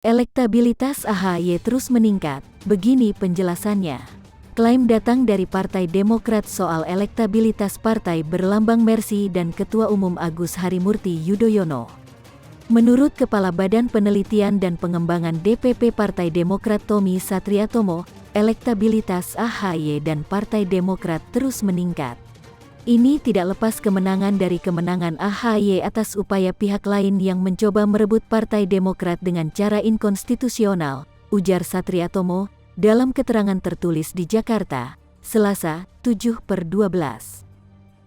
Elektabilitas AHY terus meningkat, begini penjelasannya. Klaim datang dari Partai Demokrat soal elektabilitas partai berlambang Mercy dan Ketua Umum Agus Harimurti Yudhoyono. Menurut Kepala Badan Penelitian dan Pengembangan DPP Partai Demokrat Tommy Satriatomo, elektabilitas AHY dan Partai Demokrat terus meningkat. Ini tidak lepas kemenangan dari kemenangan AHY atas upaya pihak lain yang mencoba merebut Partai Demokrat dengan cara inkonstitusional, ujar Satriatomo, dalam keterangan tertulis di Jakarta, Selasa, 7/12.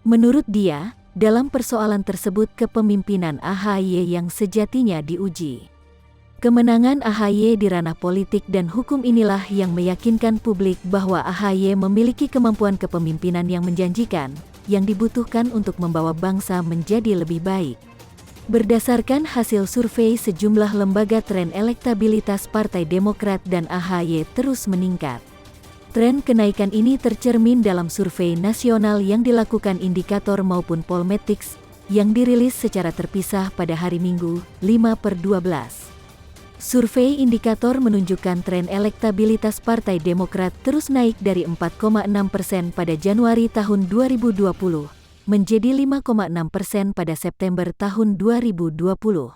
Menurut dia, dalam persoalan tersebut kepemimpinan AHY yang sejatinya diuji. Kemenangan AHY di ranah politik dan hukum inilah yang meyakinkan publik bahwa AHY memiliki kemampuan kepemimpinan yang menjanjikan, yang dibutuhkan untuk membawa bangsa menjadi lebih baik. Berdasarkan hasil survei sejumlah lembaga, tren elektabilitas Partai Demokrat dan AHY terus meningkat. Tren kenaikan ini tercermin dalam survei nasional yang dilakukan Indikator maupun Pollmetrics, yang dirilis secara terpisah pada hari Minggu, 5/12. Survei Indikator menunjukkan tren elektabilitas Partai Demokrat terus naik dari 4,6% pada Januari tahun 2020, menjadi 5,6% pada September tahun 2020.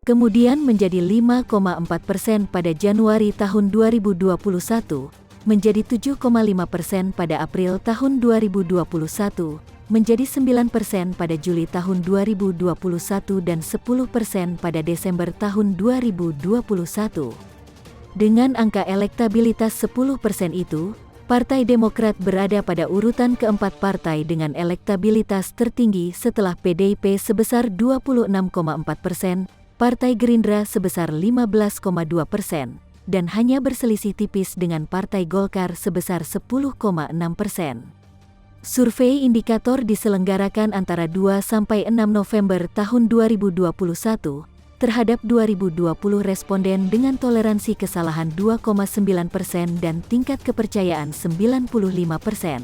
Kemudian menjadi 5,4% pada Januari tahun 2021, menjadi 7,5% pada April tahun 2021, menjadi 9% pada Juli tahun 2021 dan 10% pada Desember tahun 2021. Dengan angka elektabilitas 10% itu, Partai Demokrat berada pada urutan keempat partai dengan elektabilitas tertinggi setelah PDIP sebesar 26,4%, Partai Gerindra sebesar 15,2%, dan hanya berselisih tipis dengan Partai Golkar sebesar 10,6%. Survei Indikator diselenggarakan antara 2-6 November tahun 2021 terhadap 2020 responden dengan toleransi kesalahan 2,9% dan tingkat kepercayaan 95%.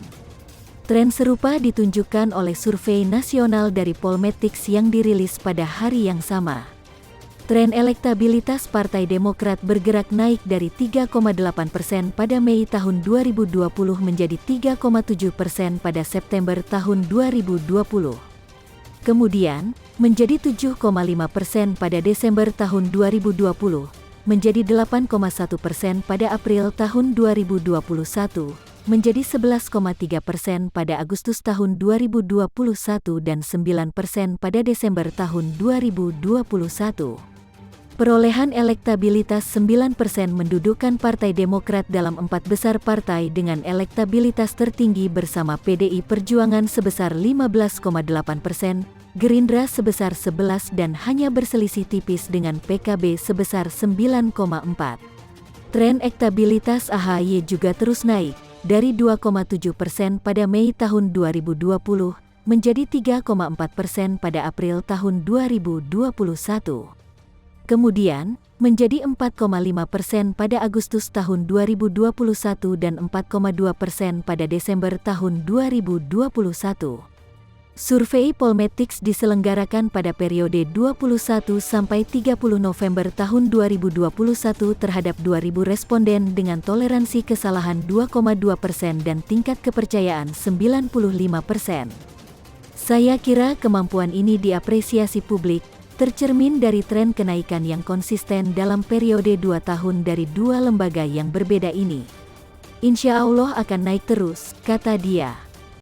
Tren serupa ditunjukkan oleh survei nasional dari Pollmetrics yang dirilis pada hari yang sama. Tren elektabilitas Partai Demokrat bergerak naik dari 3,8% pada Mei tahun 2020 menjadi 3,7% pada September tahun 2020. Kemudian, menjadi 7,5% pada Desember tahun 2020, menjadi 8,1% pada April tahun 2021, menjadi 11,3% pada Agustus tahun 2021 dan 9% pada Desember tahun 2021. Perolehan elektabilitas 9% mendudukan Partai Demokrat dalam 4 besar partai dengan elektabilitas tertinggi bersama PDI Perjuangan sebesar 15,8%, Gerindra sebesar 11% dan hanya berselisih tipis dengan PKB sebesar 9,4%. Tren elektabilitas AHY juga terus naik, dari 2,7% pada Mei tahun 2020, menjadi 3,4% pada April tahun 2021. Kemudian, menjadi 4,5% pada Agustus tahun 2021 dan 4,2% pada Desember tahun 2021. Survei Pollmetrics diselenggarakan pada periode 21-30 November tahun 2021 terhadap 2.000 responden dengan toleransi kesalahan 2,2% dan tingkat kepercayaan 95%. Saya kira kemampuan ini diapresiasi publik, tercermin dari tren kenaikan yang konsisten dalam periode 2 tahun dari dua lembaga yang berbeda ini. Insya Allah akan naik terus, kata dia.